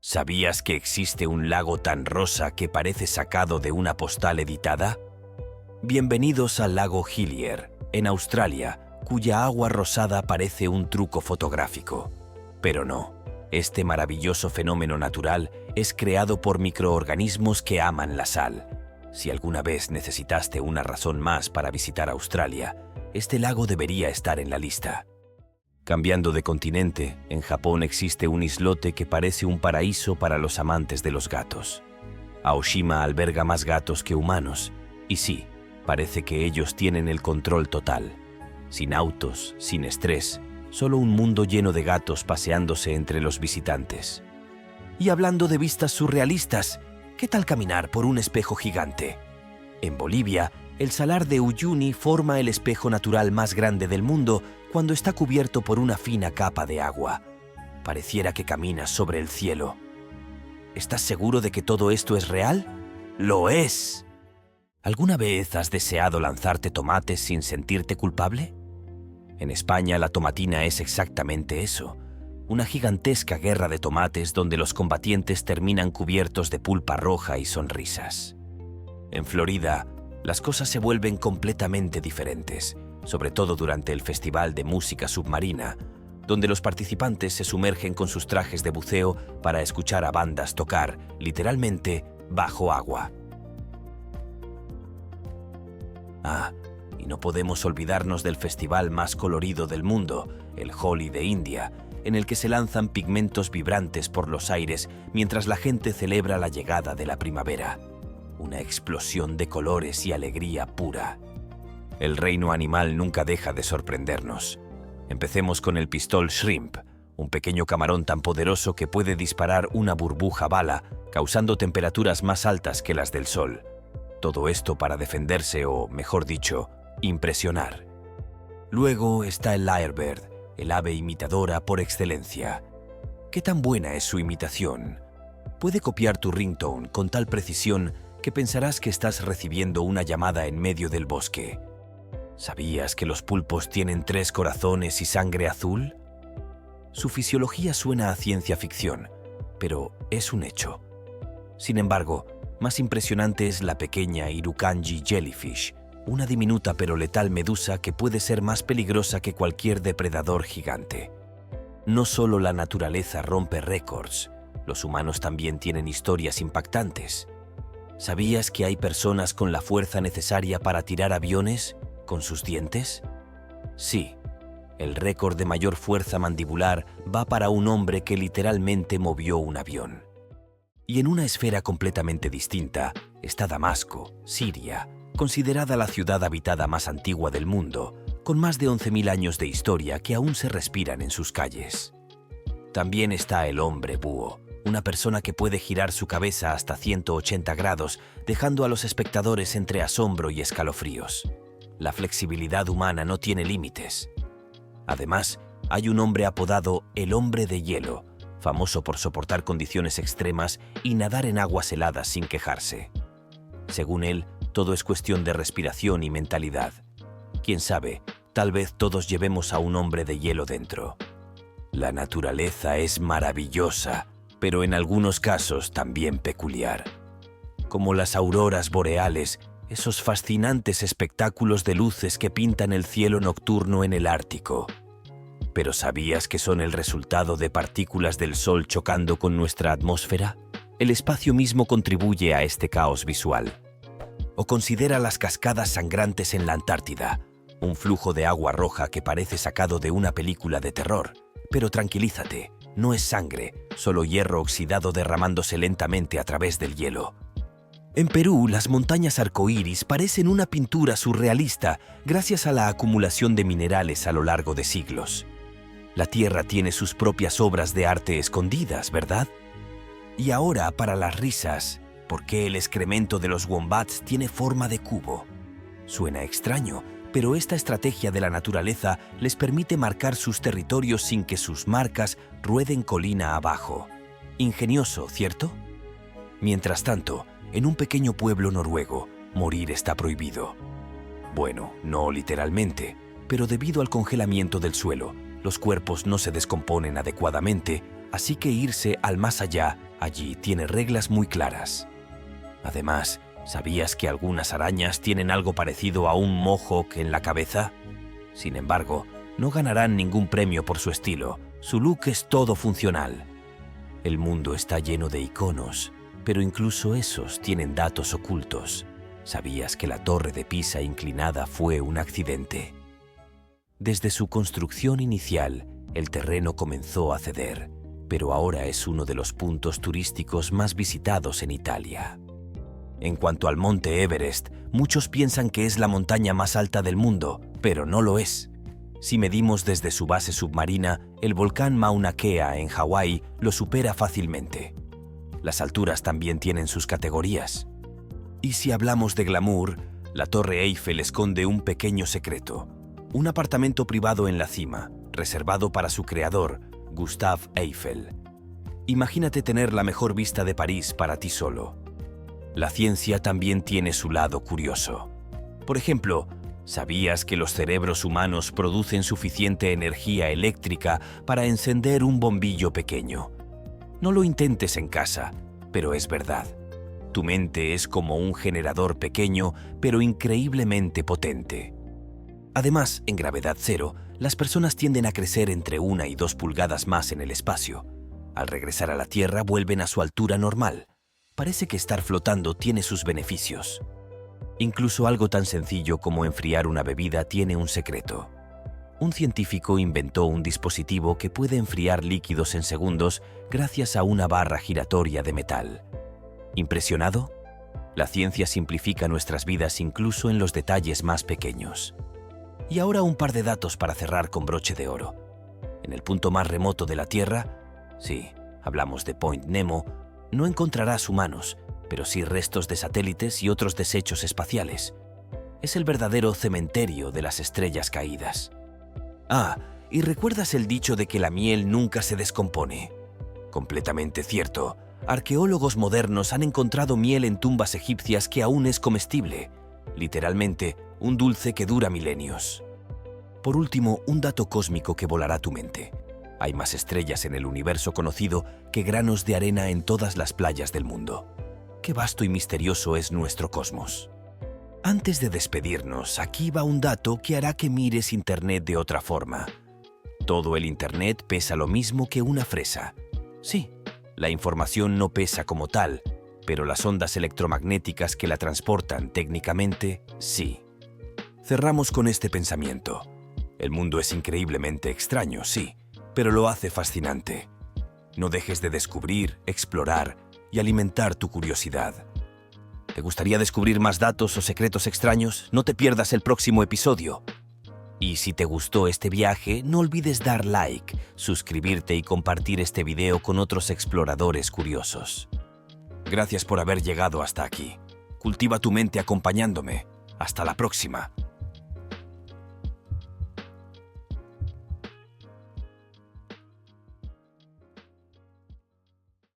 ¿Sabías que existe un lago tan rosa que parece sacado de una postal editada? Bienvenidos al lago Hillier, en Australia, cuya agua rosada parece un truco fotográfico. Pero no, este maravilloso fenómeno natural es creado por microorganismos que aman la sal. Si alguna vez necesitaste una razón más para visitar Australia, este lago debería estar en la lista. Cambiando de continente, en Japón existe un islote que parece un paraíso para los amantes de los gatos. Aoshima alberga más gatos que humanos, y sí, parece que ellos tienen el control total. Sin autos, sin estrés, solo un mundo lleno de gatos paseándose entre los visitantes. Y hablando de vistas surrealistas, ¿qué tal caminar por un espejo gigante? En Bolivia, el salar de Uyuni forma el espejo natural más grande del mundo cuando está cubierto por una fina capa de agua. Pareciera que caminas sobre el cielo. ¿Estás seguro de que todo esto es real? ¡Lo es! ¿Alguna vez has deseado lanzarte tomates sin sentirte culpable? En España, la tomatina es exactamente eso. Una gigantesca guerra de tomates donde los combatientes terminan cubiertos de pulpa roja y sonrisas. En Florida, las cosas se vuelven completamente diferentes, sobre todo durante el Festival de Música Submarina, donde los participantes se sumergen con sus trajes de buceo para escuchar a bandas tocar, literalmente, bajo agua. Y no podemos olvidarnos del festival más colorido del mundo, el Holi de India, en el que se lanzan pigmentos vibrantes por los aires mientras la gente celebra la llegada de la primavera. Una explosión de colores y alegría pura. El reino animal nunca deja de sorprendernos. Empecemos con el pistol shrimp, un pequeño camarón tan poderoso que puede disparar una burbuja bala, causando temperaturas más altas que las del sol. Todo esto para defenderse o, mejor dicho, impresionar. Luego está el lyrebird, el ave imitadora por excelencia. ¿Qué tan buena es su imitación? Puede copiar tu ringtone con tal precisión que pensarás que estás recibiendo una llamada en medio del bosque. ¿Sabías que los pulpos tienen 3 corazones y sangre azul? Su fisiología suena a ciencia ficción, pero es un hecho. Sin embargo, más impresionante es la pequeña Irukandji jellyfish, una diminuta pero letal medusa que puede ser más peligrosa que cualquier depredador gigante. No solo la naturaleza rompe récords, los humanos también tienen historias impactantes. ¿Sabías que hay personas con la fuerza necesaria para tirar aviones con sus dientes? Sí, el récord de mayor fuerza mandibular va para un hombre que literalmente movió un avión. Y en una esfera completamente distinta está Damasco, Siria, considerada la ciudad habitada más antigua del mundo, con más de 11.000 años de historia que aún se respiran en sus calles. También está el hombre búho, una persona que puede girar su cabeza hasta 180 grados, dejando a los espectadores entre asombro y escalofríos. La flexibilidad humana no tiene límites. Además, hay un hombre apodado el hombre de hielo, famoso por soportar condiciones extremas y nadar en aguas heladas sin quejarse. Según él, todo es cuestión de respiración y mentalidad. Quién sabe, tal vez todos llevemos a un hombre de hielo dentro. La naturaleza es maravillosa, pero en algunos casos también peculiar. Como las auroras boreales, esos fascinantes espectáculos de luces que pintan el cielo nocturno en el Ártico. ¿Pero sabías que son el resultado de partículas del Sol chocando con nuestra atmósfera? El espacio mismo contribuye a este caos visual. O considera las cascadas sangrantes en la Antártida, un flujo de agua roja que parece sacado de una película de terror. Pero tranquilízate, no es sangre, solo hierro oxidado derramándose lentamente a través del hielo. En Perú, las montañas arcoíris parecen una pintura surrealista gracias a la acumulación de minerales a lo largo de siglos. La Tierra tiene sus propias obras de arte escondidas, ¿verdad? Y ahora, para las risas, ¿por qué el excremento de los wombats tiene forma de cubo? Suena extraño, pero esta estrategia de la naturaleza les permite marcar sus territorios sin que sus marcas rueden colina abajo. Ingenioso, ¿cierto? Mientras tanto, en un pequeño pueblo noruego, morir está prohibido. Bueno, no literalmente, pero debido al congelamiento del suelo, los cuerpos no se descomponen adecuadamente, así que irse al más allá allí tiene reglas muy claras. Además, ¿sabías que algunas arañas tienen algo parecido a un mohawk en la cabeza? Sin embargo, no ganarán ningún premio por su estilo. Su look es todo funcional. El mundo está lleno de iconos, pero incluso esos tienen datos ocultos. ¿Sabías que la Torre de Pisa inclinada fue un accidente? Desde su construcción inicial, el terreno comenzó a ceder, pero ahora es uno de los puntos turísticos más visitados en Italia. En cuanto al monte Everest, muchos piensan que es la montaña más alta del mundo, pero no lo es. Si medimos desde su base submarina, el volcán Mauna Kea en Hawái lo supera fácilmente. Las alturas también tienen sus categorías. Y si hablamos de glamour, la Torre Eiffel esconde un pequeño secreto. Un apartamento privado en la cima, reservado para su creador, Gustave Eiffel. Imagínate tener la mejor vista de París para ti solo. La ciencia también tiene su lado curioso. Por ejemplo, ¿sabías que los cerebros humanos producen suficiente energía eléctrica para encender un bombillo pequeño? No lo intentes en casa, pero es verdad. Tu mente es como un generador pequeño, pero increíblemente potente. Además, en gravedad cero, las personas tienden a crecer entre 1 y 2 pulgadas más en el espacio. Al regresar a la Tierra, vuelven a su altura normal. Parece que estar flotando tiene sus beneficios. Incluso algo tan sencillo como enfriar una bebida tiene un secreto. Un científico inventó un dispositivo que puede enfriar líquidos en segundos gracias a una barra giratoria de metal. ¿Impresionado? La ciencia simplifica nuestras vidas incluso en los detalles más pequeños. Y ahora un par de datos para cerrar con broche de oro. En el punto más remoto de la Tierra, sí, hablamos de Point Nemo, no encontrarás humanos, pero sí restos de satélites y otros desechos espaciales. Es el verdadero cementerio de las estrellas caídas. Ah, ¿y recuerdas el dicho de que la miel nunca se descompone? Completamente cierto. Arqueólogos modernos han encontrado miel en tumbas egipcias que aún es comestible. Literalmente, un dulce que dura milenios. Por último, un dato cósmico que volará tu mente. Hay más estrellas en el universo conocido que granos de arena en todas las playas del mundo. Qué vasto y misterioso es nuestro cosmos. Antes de despedirnos, aquí va un dato que hará que mires Internet de otra forma. Todo el Internet pesa lo mismo que una fresa. Sí, la información no pesa como tal, pero las ondas electromagnéticas que la transportan técnicamente, sí. Cerramos con este pensamiento. El mundo es increíblemente extraño, sí, pero lo hace fascinante. No dejes de descubrir, explorar y alimentar tu curiosidad. ¿Te gustaría descubrir más datos o secretos extraños? No te pierdas el próximo episodio. Y si te gustó este viaje, no olvides dar like, suscribirte y compartir este video con otros exploradores curiosos. Gracias por haber llegado hasta aquí. Cultiva tu mente acompañándome. Hasta la próxima.